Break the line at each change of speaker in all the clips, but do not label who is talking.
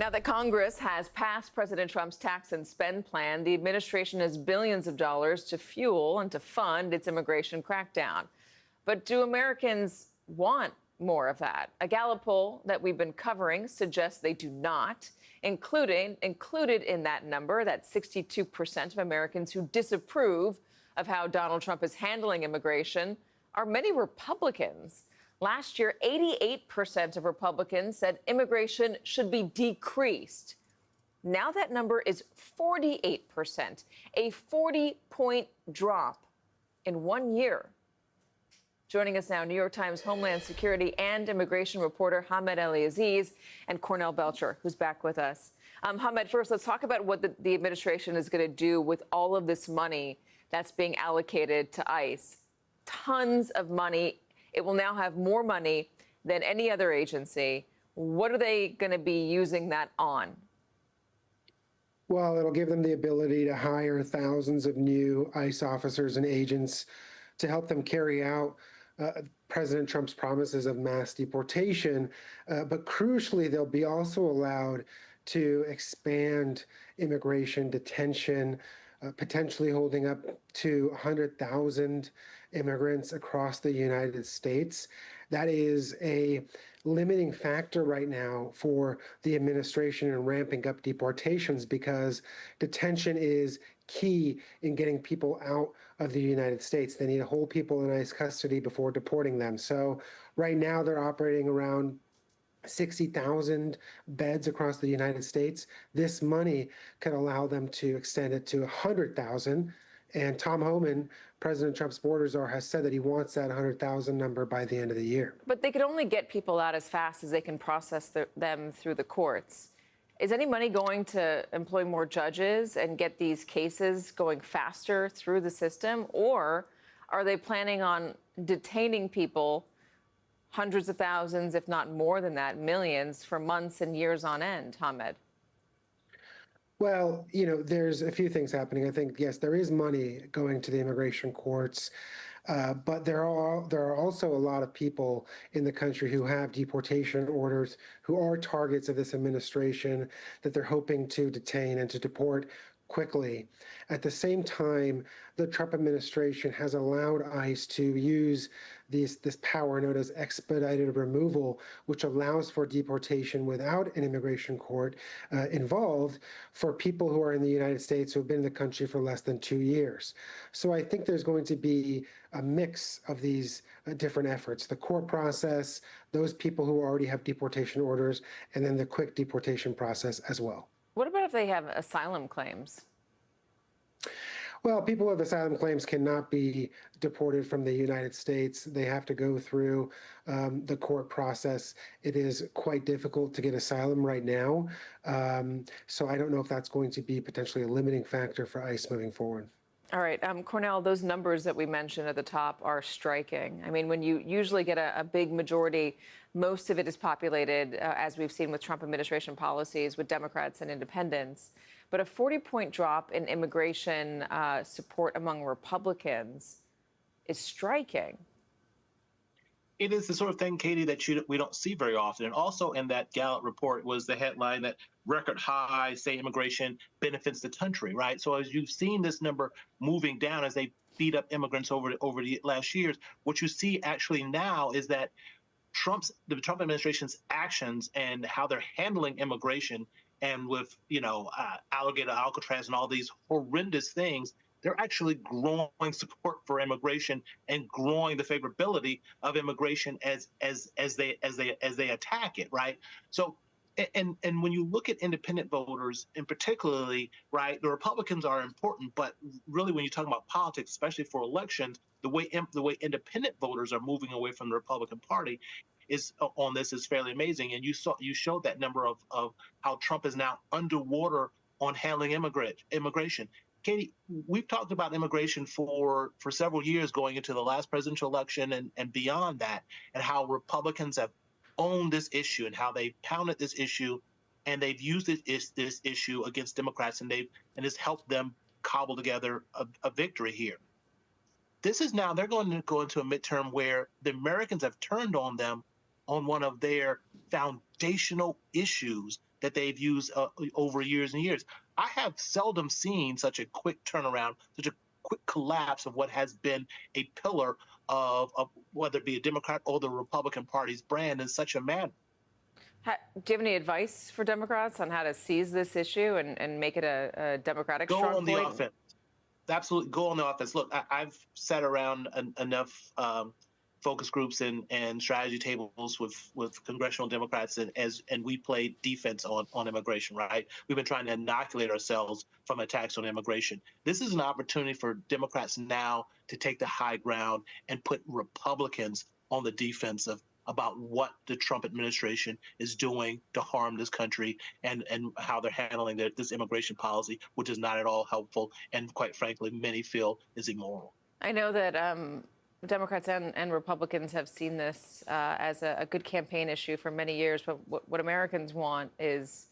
Now that Congress has passed President Trump's tax and spend plan, the administration has billions of dollars to fuel and to fund its immigration crackdown. But do Americans want more of that? A Gallup poll that we've been covering suggests they do not. Included in that number, that 62% of Americans who disapprove of how Donald Trump is handling immigration are many Republicans. Last year, 88% of Republicans said immigration should be decreased. Now that number is 48%, a 40-point drop in 1 year. Joining us now, New York Times Homeland Security and immigration reporter Hamed El-Aziz and Cornell Belcher, who's back with us. Hamed, first, let's talk about what the administration is going to do with all of this money that's being allocated to ICE. Tons of money. It will now have more money than any other agency. What are they going to be using that on?
Well, it'll give them the ability to hire thousands of new ICE officers and agents to help them carry out President Trump's promises of mass deportation. But crucially, they'll be also allowed to expand immigration detention, potentially holding up to 100,000 immigrants across the United States. That is a limiting factor right now for the administration in ramping up deportations, because detention is key in getting people out of the United States. They need to hold people in ICE custody before deporting them. So right now they're operating around 60,000 beds across the United States. This money could allow them to extend it to 100,000. And Tom Homan, President Trump's border czar, has said that he wants that 100,000 number by the end of the year.
But they could only get people out as fast as they can process them through the courts. Is any money going to employ more judges and get these cases going faster through the system? Or are they planning on detaining people, hundreds of thousands, if not more than that, millions, for months and years on end, Hamed?
Well, you know, there's a few things happening. I think, yes, there is money going to the immigration courts, but there are also a lot of people in the country who have deportation orders, who are targets of this administration, that they're hoping to detain and to deport quickly. At the same time, the Trump administration has allowed ICE to use this power known as expedited removal, which allows for deportation without an immigration court involved for people who are in the United States who have been in the country for less than 2 years. So I think there's going to be a mix of these different efforts: the court process, those people who already have deportation orders, and then the quick deportation process as well.
What about if they have asylum claims?
Well, people with asylum claims cannot be deported from the United States. They have to go through the court process. It is quite difficult to get asylum right now. So I don't know if that's going to be potentially a limiting factor for ICE moving forward.
All right. Cornell, those numbers that we mentioned at the top are striking. I mean, when you usually get a big majority, most of it is populated, as we've seen with Trump administration policies, with Democrats and independents. But a 40-point drop in immigration support among Republicans is striking.
It is the sort of thing, Katie, that we don't see very often. And also in that Gallup report was the headline that record high, say, immigration benefits the country, right? So as you've seen this number moving down as they feed up immigrants over the last years, what you see actually now is that the Trump administration's actions and how they're handling immigration, and with, alligator Alcatraz and all these horrendous things, they're actually growing support for immigration and growing the favorability of immigration as they attack it, right? So, and when you look at independent voters, and particularly, right, the Republicans are important, but really when you talk about politics, especially for elections, the way independent voters are moving away from the Republican Party on this is fairly amazing. And you showed that number of how Trump is now underwater on handling immigration. Katie, we've talked about immigration for several years going into the last presidential election and beyond that, and how Republicans have owned this issue and how they've pounded this issue, and they've used this issue against Democrats, and it's helped them cobble together a victory here. This is now, they're going to go into a midterm where the Americans have turned on them on one of their foundational issues that they've used over years and years. I have seldom seen such a quick turnaround, such a quick collapse of what has been a pillar of whether it be a Democrat or the Republican Party's brand in such a manner.
Do you have any advice for Democrats on how to seize this issue and make it a Democratic
Go
strong
on the
point?
offense. Absolutely, go on the offense. Look, I've sat around enough focus groups and strategy tables with congressional Democrats, and we played defense on immigration. Right, we've been trying to inoculate ourselves from attacks on immigration. This is an opportunity for Democrats now to take the high ground and put Republicans on the defensive about what the Trump administration is doing to harm this country and how they're handling this immigration policy, which is not at all helpful and, quite frankly, many feel is immoral.
I know that Democrats and Republicans have seen this as a good campaign issue for many years, but what Americans want is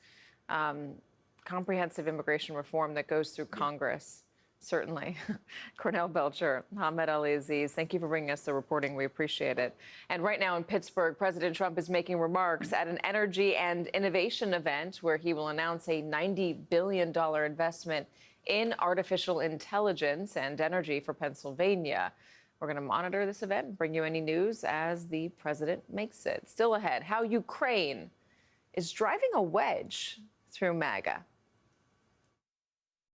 comprehensive immigration reform that goes through Congress. Certainly. Cornell Belcher, Ahmed Ali Aziz, thank you for bringing us the reporting. We appreciate it. And right now in Pittsburgh, President Trump is making remarks at an energy and innovation event where he will announce a $90 billion investment in artificial intelligence and energy for Pennsylvania. We're going to monitor this event and bring you any news as the president makes it. Still ahead, how Ukraine is driving a wedge through MAGA.